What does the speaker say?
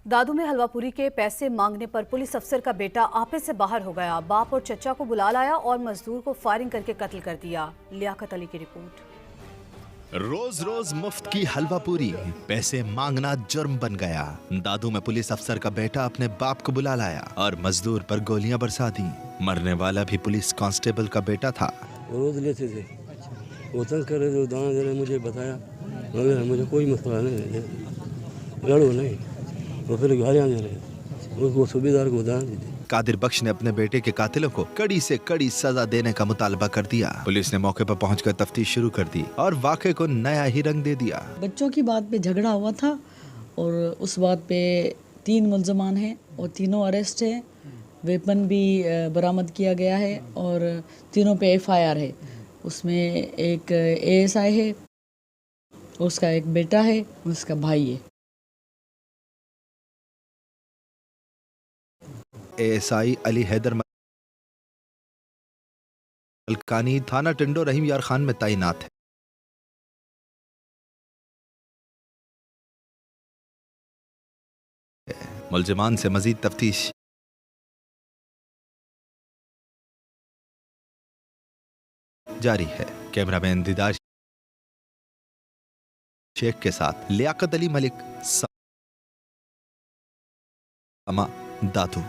दादू में हलवापुरी के पैसे मांगने पर पुलिस अफसर का बेटा आपे से बाहर हो गया। बाप और चचा को बुला लाया और मजदूर को फायरिंग करके कत्ल कर दिया। लियाकत अली की रिपोर्ट। रोज रोज मुफ्त की हलवापुरी, पैसे मांगना जुर्म बन गया। दादू में पुलिस अफसर का बेटा अपने बाप को बुला लाया और मजदूर पर गोलियां बरसा दी। मरने वाला भी पुलिस कांस्टेबल का बेटा था। रोज लेते थे, वो तंग कर रहे थे, दाना दे रहे, मुझे बताया मगर मुझे कोई मसला नहीं, लड़ो नहीं, वो फिर गालियां दे रहे, उसको सूबेदार को दाना दी। कादिर बख्श ने अपने बेटे के कातिलों को कड़ी से कड़ी सजा देने का मुतालबा कर दिया। पुलिस ने मौके पर पहुंचकर तफ्तीश शुरू कर दी और वाक़े को नया ही रंग दे दिया। बच्चों की बात पे झगड़ा हुआ था और उस बात पे 3 मुल्ज़मान हैं और तीनों अरेस्ट हैं। वेपन भी बरामद किया गया है और तीनों पे FIR है। उसमें एक ASI है, उसका एक बेटा है, उसका भाई है। ASI अली हैदर मलकानी थाना टिंडो रहीम यार खान में तैनात है। मुल्जिमान से मजीद तफ्तीश जारी है। कैमरामैन दीदार शेख के साथ लियाकत अली मलिक, दादू।